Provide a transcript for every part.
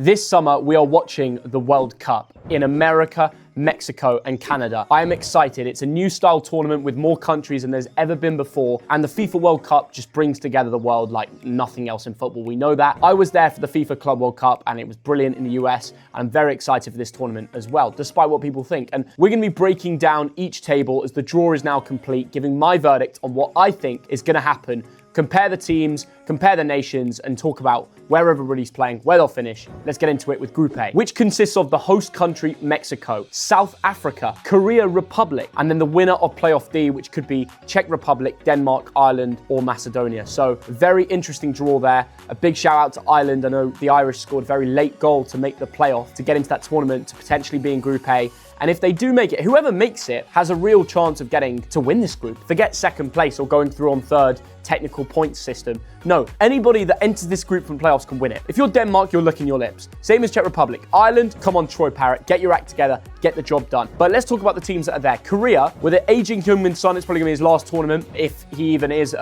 This summer, we are watching the World Cup in America, Mexico, and Canada. I am excited. It's a new style tournament with more countries than there's ever been before, and the FIFA World Cup just brings together the world like nothing else in football. We know that. I was there for the FIFA Club World Cup, and it was brilliant in the US, and I'm very excited for this tournament as well, despite what people think. And we're going to be breaking down each table as the draw is now complete, giving my verdict on what I think is going to happen, compare the teams, compare the nations, and talk about where everybody's playing, where they'll finish. Let's get into it with Group A, which consists of the host country, Mexico, South Africa, Korea Republic, and then the winner of Playoff D, which could be Czech Republic, Denmark, Ireland, or Macedonia. So very interesting draw there. A big shout out to Ireland. I know the Irish scored a very late goal to make the playoff, to get into that tournament, to potentially be in Group A. And if they do make it, whoever makes it has a real chance of getting to win this group. Forget second place or going through on third technical points system. No, anybody that enters this group from playoffs can win it. If you're Denmark, you're licking your lips. Same as Czech Republic. Ireland, come on, Troy Parrott, get your act together, get the job done. But let's talk about the teams that are there. Korea, with an aging Heung-min Son, it's probably gonna be his last tournament, if he even is,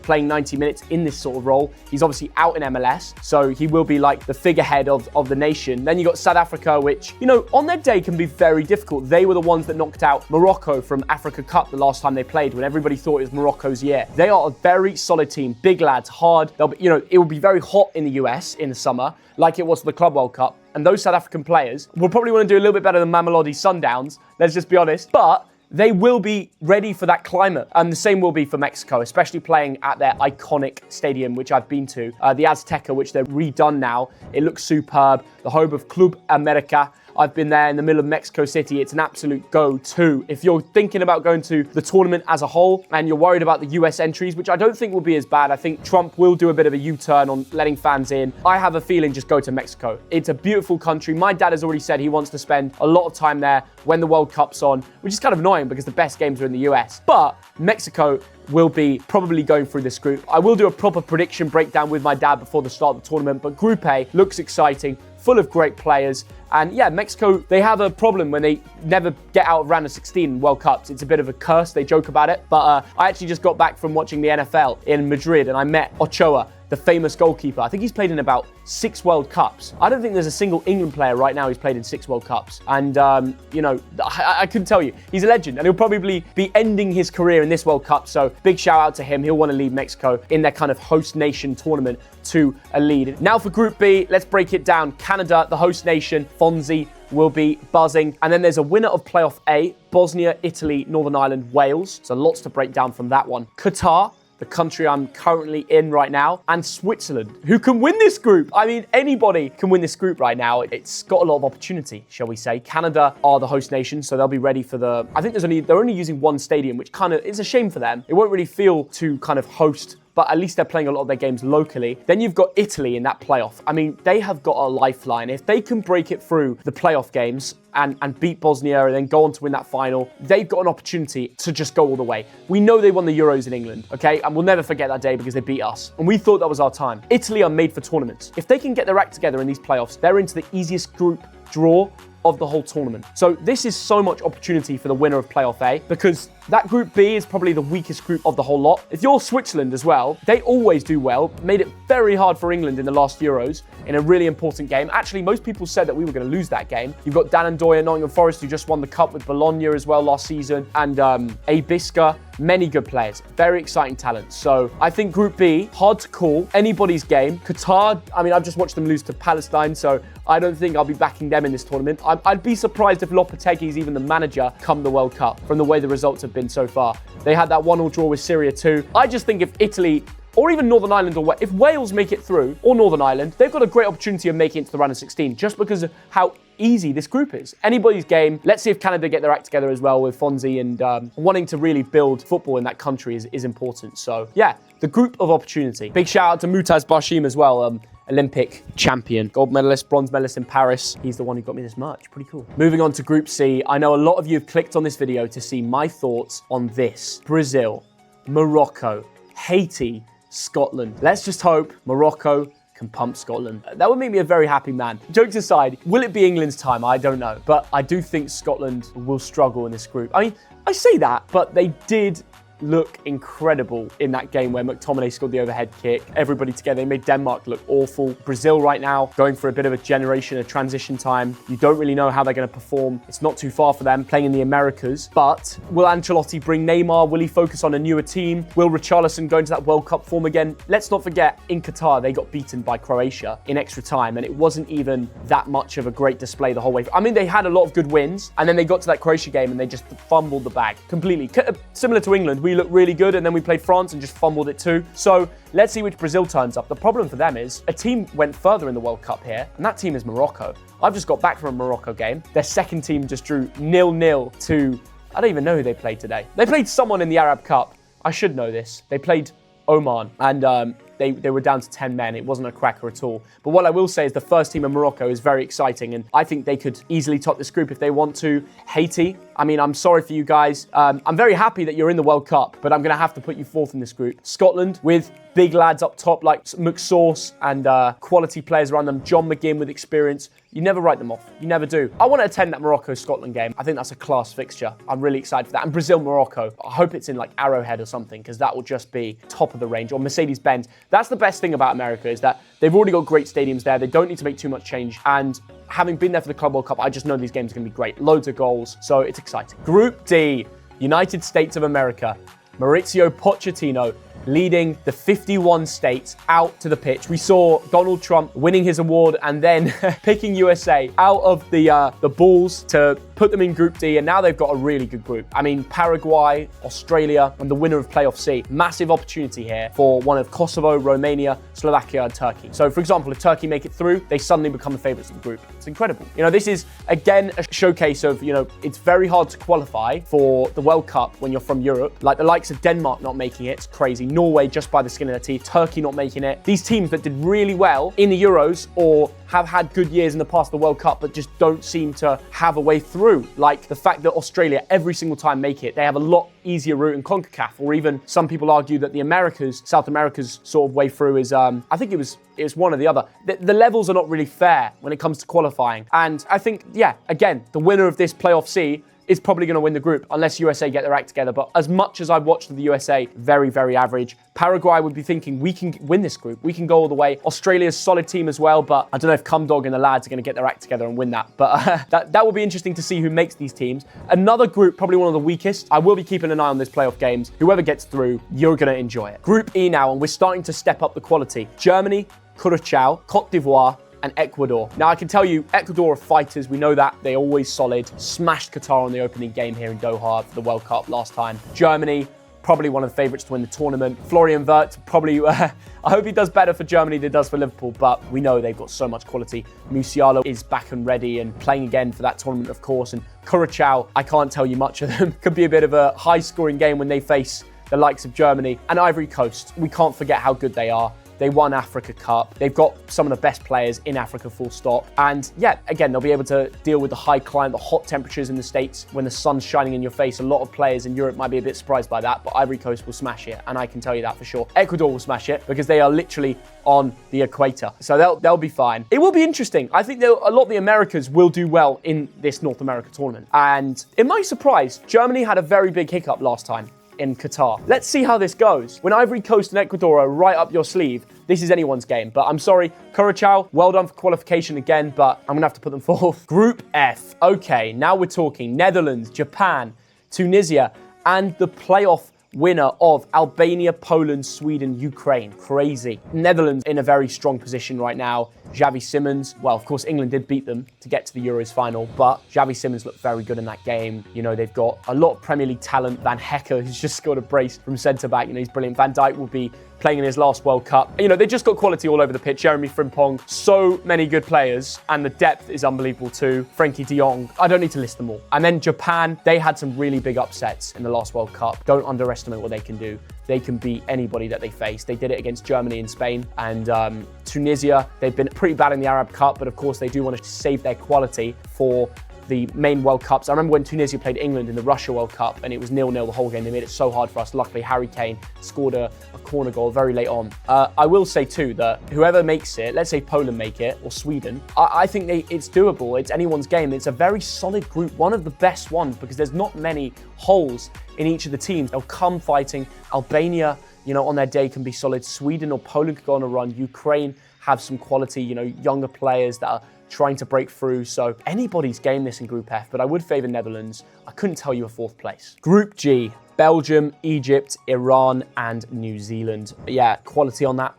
playing 90 minutes in this sort of role. He's obviously out in MLS, so he will be like the figurehead of the nation. Then you got South Africa, which, on their day can be very difficult. They were the ones that knocked out Morocco from Africa Cup the last time they played, when everybody thought it was Morocco's year. They are a very solid team, big lads, hard. They'll be, it will be very hot in the US in the summer, like it was for the Club World Cup. And those South African players will probably want to do a little bit better than Mamelodi Sundowns, let's just be honest. But they will be ready for that climate. And the same will be for Mexico, especially playing at their iconic stadium, which I've been to, the Azteca, which they're redone now. It looks superb. The home of Club America. I've been there in the middle of Mexico City. It's an absolute go-to. If you're thinking about going to the tournament as a whole and you're worried about the US entries, which I don't think will be as bad, I think Trump will do a bit of a U-turn on letting fans in. I have a feeling just go to Mexico. It's a beautiful country. My dad has already said he wants to spend a lot of time there when the World Cup's on, which is kind of annoying because the best games are in the US. But Mexico will be probably going through this group. I will do a proper prediction breakdown with my dad before the start of the tournament, but Group A looks exciting, full of great players. And yeah, Mexico, they have a problem when they never get out of round of 16 in World Cups. It's a bit of a curse. They joke about it. But I actually just got back from watching the NFL in Madrid, and I met Ochoa, the famous goalkeeper. I think he's played in about 6 World Cups. I don't think there's a single England player right now who's played in 6 World Cups. And, I couldn't tell you. He's a legend, and he'll probably be ending his career in this World Cup. So big shout out to him. He'll want to lead Mexico in their kind of host nation tournament to a lead. Now for Group B, let's break it down. Canada, the host nation, Fonzie will be buzzing. And then there's a winner of Playoff A, Bosnia, Italy, Northern Ireland, Wales. So lots to break down from that one. Qatar, the country I'm currently in right now, and Switzerland, who can win this group. I mean, anybody can win this group right now. It's got a lot of opportunity, shall we say. Canada are the host nation, so they'll be ready for I think they're only using one stadium, which kind of is a shame for them. It won't really feel to kind of host, but at least they're playing a lot of their games locally. Then you've got Italy in that playoff. I mean, they have got a lifeline. If they can break it through the playoff games and beat Bosnia and then go on to win that final, they've got an opportunity to just go all the way. We know they won the Euros in England, okay? And we'll never forget that day because they beat us. And we thought that was our time. Italy are made for tournaments. If they can get their act together in these playoffs, they're into the easiest group draw of the whole tournament. So this is so much opportunity for the winner of Playoff A, because that Group B is probably the weakest group of the whole lot. If you're Switzerland as well, they always do well. Made it very hard for England in the last Euros in a really important game. Actually, most people said that we were going to lose that game. You've got Dan and Doy at Nottingham Forest, who just won the cup with Bologna as well last season, and Abiska. Many good players, very exciting talent. So I think Group B, hard to call, anybody's game. Qatar, I mean, I've just watched them lose to Palestine, so I don't think I'll be backing them in this tournament. I'd be surprised if Lopetegui's even the manager come the World Cup, from the way the results have been so far. They had that 1-1 draw with Syria too. I just think if Italy, or even Northern Ireland, if Wales make it through, or Northern Ireland, they've got a great opportunity of making it to the round of 16, just because of how easy this group is. Anybody's game. Let's see if Canada get their act together as well with Fonzie, and wanting to really build football in that country is important. So yeah, the group of opportunity. Big shout out to Mutaz Bashim as well. Olympic champion, gold medalist, bronze medalist in Paris. He's the one who got me this merch. Pretty cool. Moving on to Group C. I know a lot of you have clicked on this video to see my thoughts on this. Brazil, Morocco, Haiti, Scotland. Let's just hope Morocco can pump Scotland. That would make me a very happy man. Jokes aside, will it be England's time? I don't know. But I do think Scotland will struggle in this group. I mean, I say that, but they did look incredible in that game where McTominay scored the overhead kick. Everybody together, they made Denmark look awful. Brazil right now, going for a bit of a generation, a transition time. You don't really know how they're going to perform. It's not too far for them, playing in the Americas. But will Ancelotti bring Neymar? Will he focus on a newer team? Will Richarlison go into that World Cup form again? Let's not forget, in Qatar, they got beaten by Croatia in extra time, and it wasn't even that much of a great display the whole way. I mean, they had a lot of good wins, and then they got to that Croatia game and they just fumbled the bag completely. Similar to England, we looked really good, and then we played France and just fumbled it too. So let's see which Brazil turns up. The problem for them is a team went further in the World Cup here, and that team is Morocco. I've just got back from a Morocco game. Their second team just drew 0-0 to, I don't even know who they played today. They played someone in the Arab Cup. I should know this. They played Oman, and they were down to 10 men. It wasn't a cracker at all. But what I will say is the first team in Morocco is very exciting, and I think they could easily top this group if they want to. Haiti, I mean, I'm sorry for you guys. I'm very happy that you're in the World Cup, but I'm going to have to put you fourth in this group. Scotland, with big lads up top like McSauce and quality players around them. John McGinn with experience. You never write them off. You never do. I want to attend that Morocco-Scotland game. I think that's a class fixture. I'm really excited for that. And Brazil-Morocco. I hope it's in like Arrowhead or something, because that will just be top of the range. Or Mercedes-Benz. That's the best thing about America, is that they've already got great stadiums there. They don't need to make too much change. And having been there for the Club World Cup, I just know these games are going to be great. Loads of goals. So it's exciting. Group D, United States of America. Mauricio Pochettino leading the 51 states out to the pitch. We saw Donald Trump winning his award and then picking USA out of the Bulls to put them in Group D, and now they've got a really good group. I mean, Paraguay, Australia, and the winner of Playoff C. Massive opportunity here for one of Kosovo, Romania, Slovakia, and Turkey. So, for example, if Turkey make it through, they suddenly become the favourites of the group. It's incredible. You know, this is, again, a showcase of, you know, it's very hard to qualify for the World Cup when you're from Europe. Like the likes of Denmark not making it, it's crazy. Norway just by the skin of their teeth. Turkey not making it. These teams that did really well in the Euros or have had good years in the past of the World Cup but just don't seem to have a way through. Like the fact that Australia every single time make it, they have a lot easier route in CONCACAF, or even some people argue that the Americas, South America's sort of way through is, I think it was one or the other. The levels are not really fair when it comes to qualifying. And I think, yeah, again, the winner of this Playoff C is probably going to win the group unless USA get their act together. But as much as I've watched the USA, very, very average. Paraguay would be thinking, we can win this group. We can go all the way. Australia's solid team as well, but I don't know if Cumdog and the lads are going to get their act together and win that. But that will be interesting to see who makes these teams. Another group, probably one of the weakest. I will be keeping an eye on this playoff games. Whoever gets through, you're going to enjoy it. Group E now, and we're starting to step up the quality. Germany, Curacao, Cote d'Ivoire, and Ecuador. Now, I can tell you, Ecuador are fighters. We know that. They're always solid. Smashed Qatar on the opening game here in Doha for the World Cup last time. Germany, probably one of the favourites to win the tournament. Florian Wirtz, probably, I hope he does better for Germany than he does for Liverpool, but we know they've got so much quality. Musiala is back and ready and playing again for that tournament, of course. And Curacao, I can't tell you much of them. Could be a bit of a high-scoring game when they face the likes of Germany. And Ivory Coast, we can't forget how good they are. They won Africa Cup. They've got some of the best players in Africa, full stop. And yeah, again, they'll be able to deal with the high climate, the hot temperatures in the States when the sun's shining in your face. A lot of players in Europe might be a bit surprised by that, but Ivory Coast will smash it. And I can tell you that for sure. Ecuador will smash it because they are literally on the equator. So they'll be fine. It will be interesting. I think a lot of the Americas will do well in this North America tournament. And in my surprise, Germany had a very big hiccup last time in Qatar. Let's see how this goes. When Ivory Coast and Ecuador are right up your sleeve, this is anyone's game. But I'm sorry, Curacao, well done for qualification again, but I'm gonna have to put them fourth. Group F. Okay, now we're talking Netherlands, Japan, Tunisia, and the playoff winner of Albania, Poland, Sweden, Ukraine. Crazy. Netherlands in a very strong position right now. Xavi Simons, well, of course, England did beat them to get to the Euros final, but Xavi Simons looked very good in that game. You know, they've got a lot of Premier League talent. Van Hecker, who's just scored a brace from centre-back. You know, he's brilliant. Van Dijk will be playing in his last World Cup. You know, they just got quality all over the pitch. Jeremy Frimpong, so many good players, and the depth is unbelievable too. Frenkie de Jong, I don't need to list them all. And then Japan, they had some really big upsets in the last World Cup. Don't underestimate what they can do. They can beat anybody that they face. They did it against Germany and Spain. And Tunisia, they've been pretty bad in the Arab Cup, but of course they do want to save their quality for the main World Cups. I remember when Tunisia played England in the Russia World Cup and it was 0-0 the whole game. They made it so hard for us. Luckily, Harry Kane scored a corner goal very late on. I will say too that whoever makes it, let's say Poland make it or Sweden, I think it's doable. It's anyone's game. It's a very solid group, one of the best ones because there's not many holes in each of the teams. They'll come fighting. Albania, on their day can be solid. Sweden or Poland could go on a run. Ukraine have some quality, younger players that are trying to break through. So anybody's game this in Group F, but I would favour Netherlands. I couldn't tell you a fourth place. Group G, Belgium, Egypt, Iran, and New Zealand. Yeah, quality on that.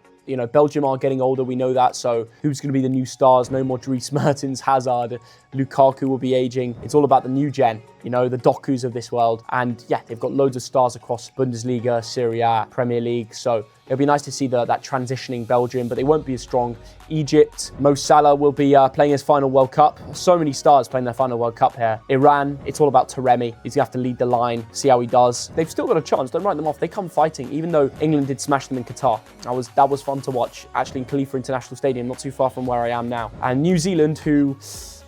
Belgium are getting older, we know that. So who's going to be the new stars? No more Dries Mertens, Hazard, Lukaku will be aging. It's all about the new gen, the Dokus of this world. And yeah, they've got loads of stars across Bundesliga, Serie A, Premier League. So it'll be nice to see that transitioning Belgium, but they won't be as strong. Egypt, Mo Salah will be playing his final World Cup. So many stars playing their final World Cup here. Iran, it's all about Taremi. He's going to have to lead the line, see how he does. They've still got a chance. Don't write them off. They come fighting, even though England did smash them in Qatar. That was fun to watch, actually in Khalifa International Stadium, not too far from where I am now. And New Zealand, who...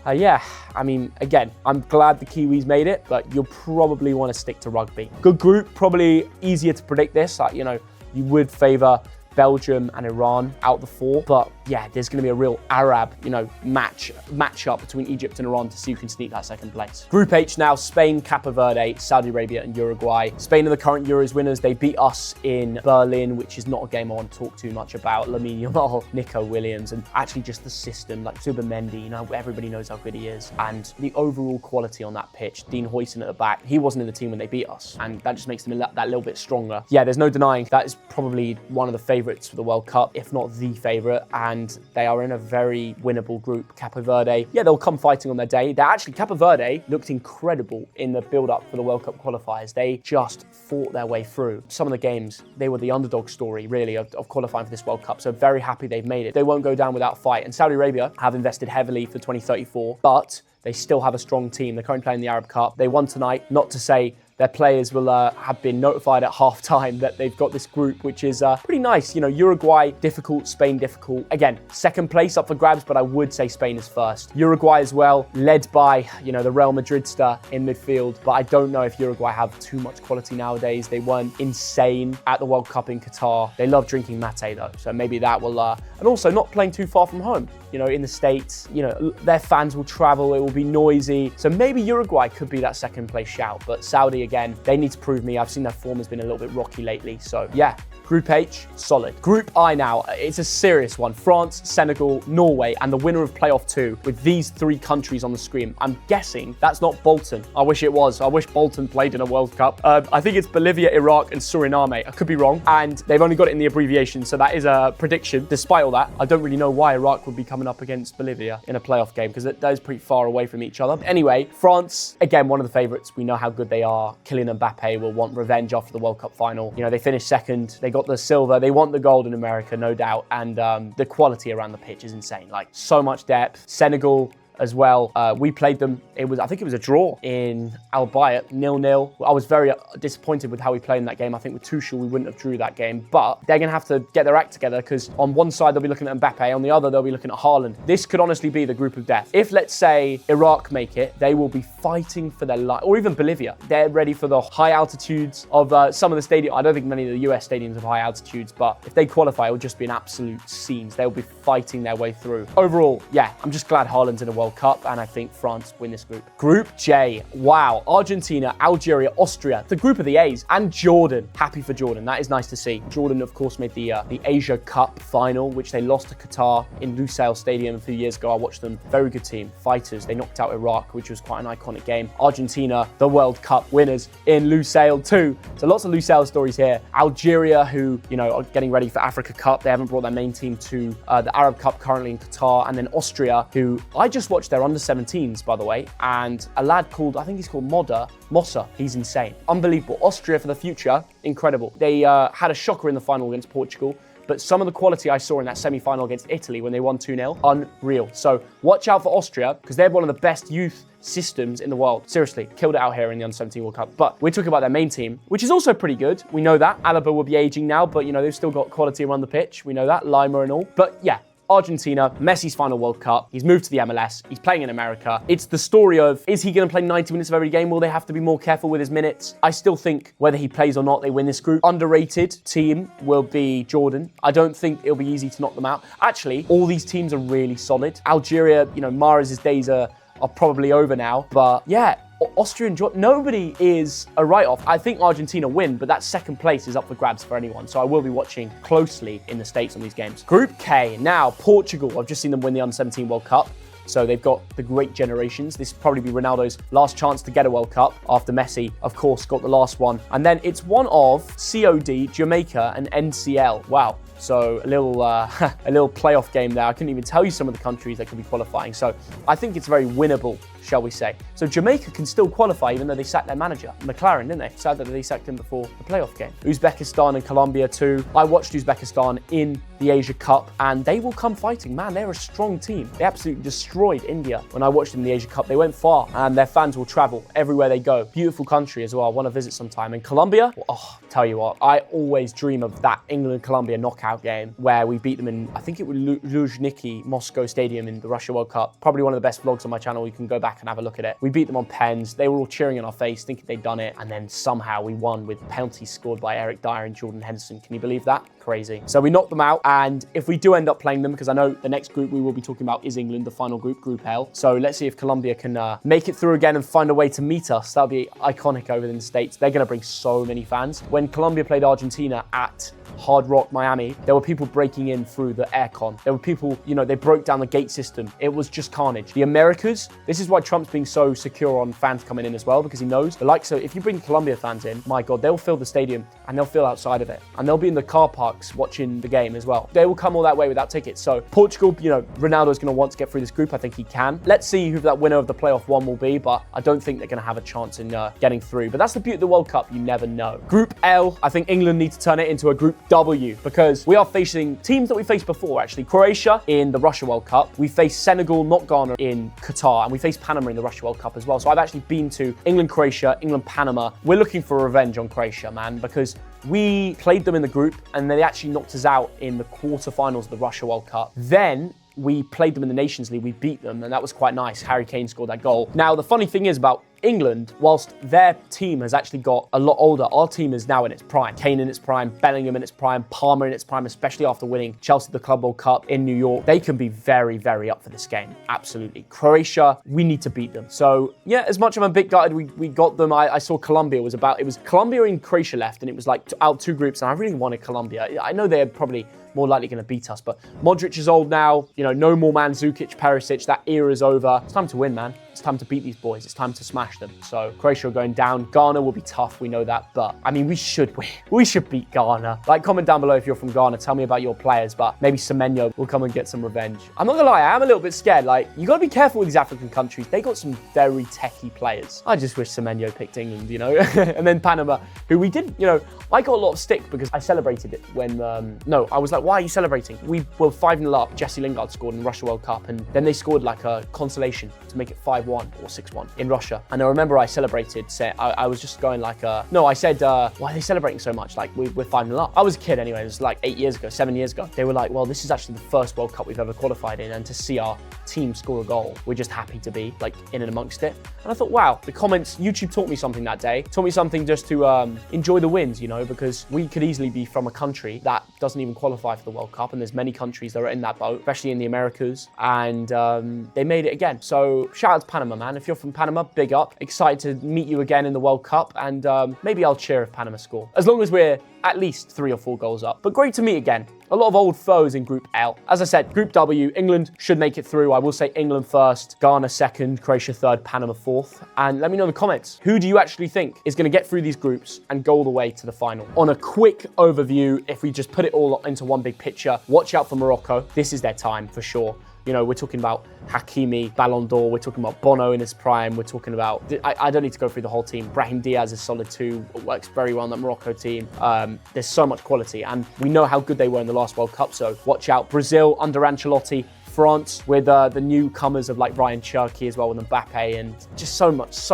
again, I'm glad the Kiwis made it, but you'll probably want to stick to rugby. Good group, probably easier to predict this. You would favour Belgium and Iran out the four, but yeah, there's going to be a real Arab, match up between Egypt and Iran to see who can sneak that second place. Group H now, Spain, Cape Verde, Saudi Arabia and Uruguay. Spain are the current Euros winners. They beat us in Berlin, which is not a game I want to talk too much about. Lamine Yamal, Nico Williams, and actually just the system, like Zubimendi, everybody knows how good he is. And the overall quality on that pitch, Dean Huijsen at the back, he wasn't in the team when they beat us, and that just makes them that little bit stronger. Yeah, there's no denying that is probably one of the favourites for the World Cup, if not the favourite, and they are in a very winnable group. Cape Verde, yeah, they'll come fighting on their day. Cape Verde looked incredible in the build-up for the World Cup qualifiers. They just fought their way through. Some of the games, they were the underdog story, really, of qualifying for this World Cup, so very happy they've made it. They won't go down without a fight, and Saudi Arabia have invested heavily for 2034, but they still have a strong team. They're currently playing the Arab Cup. They won tonight, not to say their players will have been notified at half-time that they've got this group, which is pretty nice. Uruguay, difficult, Spain, difficult. Again, second place up for grabs, but I would say Spain is first. Uruguay as well, led by, the Real Madrid star in midfield, but I don't know if Uruguay have too much quality nowadays. They weren't insane at the World Cup in Qatar. They love drinking mate, though, so maybe that will... and also not playing too far from home. In the States, their fans will travel, it will be noisy. So maybe Uruguay could be that second place shout, but Saudi, again, they need to prove me. I've seen their form has been a little bit rocky lately. So yeah, Group H, solid. Group I now, it's a serious one. France, Senegal, Norway, and the winner of playoff 2 with these 3 countries on the screen. I'm guessing that's not Bolton. I wish it was. I wish Bolton played in a World Cup. I think it's Bolivia, Iraq, and Suriname. I could be wrong. And they've only got it in the abbreviation, so that is a prediction. Despite all that, I don't really know why Iraq would be coming up against Bolivia in a playoff game, because that is pretty far away from each other. Anyway, France, again, one of the favourites. We know how good they are. Kylian Mbappe will want revenge after the World Cup final. They finished second. They got the silver. They want the gold in America, no doubt. And the quality around the pitch is insane. Like, so much depth. Senegal as well. We played them. I think it was a draw in Al Bayat, 0-0. I was very disappointed with how we played in that game. I think with Tuchel, we wouldn't have drew that game, but they're going to have to get their act together, because on one side, they'll be looking at Mbappe. On the other, they'll be looking at Haaland. This could honestly be the group of death. If, let's say, Iraq make it, they will be fighting for their life, or even Bolivia. They're ready for the high altitudes of some of the stadiums. I don't think many of the US stadiums have high altitudes, but if they qualify, it will just be an absolute scenes. They'll be fighting their way through. Overall, yeah, I'm just glad Haaland's in a World Cup, and I think France win this group. Group J, wow. Argentina, Algeria, Austria, the group of the A's, and Jordan. Happy for Jordan. That is nice to see. Jordan, of course, made the Asia Cup final, which they lost to Qatar in Lusail Stadium a few years ago. I watched them. Very good team. Fighters. They knocked out Iraq, which was quite an iconic game. Argentina, the World Cup winners in Lusail too. So lots of Lusail stories here. Algeria, who, are getting ready for Africa Cup. They haven't brought their main team to the Arab Cup currently in Qatar. And then Austria, who I just watched their under-17s, by the way, and a lad called, I think he's called Mossa. He's insane. Unbelievable. Austria for the future, incredible. They had a shocker in the final against Portugal, but some of the quality I saw in that semi-final against Italy when they won 2-0, unreal. So watch out for Austria, because they're one of the best youth systems in the world. Seriously, killed it out here in the Under-17 World Cup. But we're talking about their main team, which is also pretty good. We know that. Alaba will be aging now, but they've still got quality around the pitch. We know that, Lima and all. But yeah, Argentina, Messi's final World Cup. He's moved to the MLS. He's playing in America. It's the story of, is he going to play 90 minutes of every game? Will they have to be more careful with his minutes? I still think whether he plays or not, they win this group. Underrated team will be Jordan. I don't think it'll be easy to knock them out. Actually, all these teams are really solid. Algeria, Mahrez's days are probably over now. But yeah, Austria and Jordan, nobody is a write-off. I think Argentina win, but that second place is up for grabs for anyone. So I will be watching closely in the States on these games. Group K, now Portugal. I've just seen them win the Under-17 World Cup. So they've got the great generations. This will probably be Ronaldo's last chance to get a World Cup after Messi, of course, got the last one. And then it's one of COD, Jamaica, and NCL. Wow. So a little playoff game there. I couldn't even tell you some of the countries that could be qualifying. So I think it's very winnable, shall we say. So Jamaica can still qualify even though they sacked their manager, McLaren, didn't they? Sad that they sacked him before the playoff game. Uzbekistan and Colombia too. I watched Uzbekistan in the Asia Cup and they will come fighting. Man, they're a strong team. They absolutely destroyed India when I watched them in the Asia Cup. They went far and their fans will travel everywhere they go. Beautiful country as well. I want to visit sometime. And Colombia, tell you what, I always dream of that England-Colombia knockout game where we beat them in, I think it was Luzhniki Moscow Stadium in the Russia World Cup. Probably one of the best vlogs on my channel. You can go back and have a look at it. We beat them on pens. They were all cheering in our face, thinking they'd done it. And then somehow we won with penalties scored by Eric Dyer and Jordan Henderson. Can you believe that? Crazy. So we knocked them out. And if we do end up playing them, because I know the next group we will be talking about is England, the final group, Group L. So let's see if Colombia can make it through again and find a way to meet us. That'll be iconic over in the States. They're going to bring so many fans. When Colombia played Argentina at Hard Rock Miami, there were people breaking in through the aircon. There were people, they broke down the gate system. It was just carnage. The Americas, this is why Trump's being so secure on fans coming in as well, because he knows so if you bring Colombia fans in, my God, they'll fill the stadium and they'll fill outside of it. And they'll be in the car parks watching the game as well. They will come all that way without tickets. So Portugal, Ronaldo's going to want to get through this group. I think he can. Let's see who that winner of the playoff one will be, but I don't think they're going to have a chance in getting through. But that's the beauty of the World Cup. You never know. Group L, I think England need to turn it into a Group W because we are facing teams that we faced before, actually. Croatia in the Russia World Cup. We faced Senegal, not Ghana, in Qatar, and we faced Panama in the Russia World Cup as well. So I've actually been to England, Croatia, England, Panama. We're looking for revenge on Croatia, man, because we played them in the group and they actually knocked us out in the quarterfinals of the Russia World Cup. Then we played them in the Nations League, we beat them, and that was quite nice. Harry Kane scored that goal. Now, the funny thing is about England, whilst their team has actually got a lot older, our team is now in its prime. Kane in its prime, Bellingham in its prime, Palmer in its prime, especially after winning Chelsea the Club World Cup in New York. They can be very, very up for this game. Absolutely. Croatia, we need to beat them. So yeah, as much as I'm a bit gutted we got them, I saw Colombia it was Colombia and Croatia left, and it was like out two groups, and I really wanted Colombia. I know they're probably more likely going to beat us, but Modric is old now. No more Mandzukic, Perisic. That era is over. It's time to win, man. It's time to beat these boys. It's time to smash them. So Croatia are going down. Ghana will be tough. We know that. But I mean, we should win. We should beat Ghana. Comment down below if you're from Ghana. Tell me about your players. But maybe Semenyo will come and get some revenge. I'm not gonna lie. I am a little bit scared. You got to be careful with these African countries. They got some very techie players. I just wish Semenyo picked England, and then Panama, who we did, I got a lot of stick because I celebrated it when, I was like, why are you celebrating? We were 5-0 up. Jesse Lingard scored in the Russia World Cup, and then they scored like a consolation to make it 5-1 or 6-1 in Russia. And I remember I celebrated, I was just going I said, why are they celebrating so much? We're 5-0 up. I was a kid anyway, it was 7 years ago. They were like, well, this is actually the first World Cup we've ever qualified in, and to see our team score a goal, we're just happy to be in and amongst it. And I thought, wow, the comments, YouTube taught me something that day. Taught me something just to enjoy the wins, because we could easily be from a country that doesn't even qualify for the World Cup, and there's many countries that are in that boat, especially in the Americas, and they made it again. So shout out to Panama, man. If you're from Panama, big up. Excited to meet you again in the World Cup, and maybe I'll cheer if Panama score, as long as we're at least 3 or 4 goals up. But great to meet again. A lot of old foes in Group L. As I said, Group W, England should make it through. I will say England first, Ghana second, Croatia third, Panama fourth. And let me know in the comments, who do you actually think is going to get through these groups and go all the way to the final? On a quick overview, if we just put it all into one big picture, watch out for Morocco. This is their time for sure. We're talking about Hakimi, Ballon d'Or. We're talking about Bono in his prime. We're talking about, I don't need to go through the whole team. Brahim Diaz is solid too. Works very well in that Morocco team. There's so much quality, and we know how good they were in the last World Cup, so watch out. Brazil under Ancelotti, France with the newcomers of like Ryan Cherky as well with Mbappe, and just so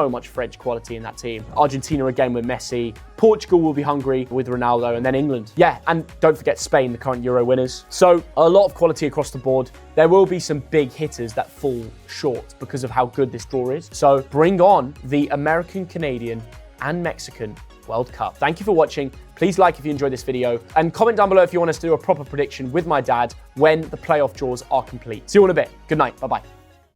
much French quality in that team. Argentina again with Messi. Portugal will be hungry with Ronaldo, and then England. Yeah, and don't forget Spain, the current Euro winners. So a lot of quality across the board. There will be some big hitters that fall short because of how good this draw is. So bring on the American, Canadian, and Mexican World Cup. Thank you for watching. Please like if you enjoyed this video, and comment down below if you want us to do a proper prediction with my dad when the playoff draws are complete. See you all in a bit. Good night. Bye-bye.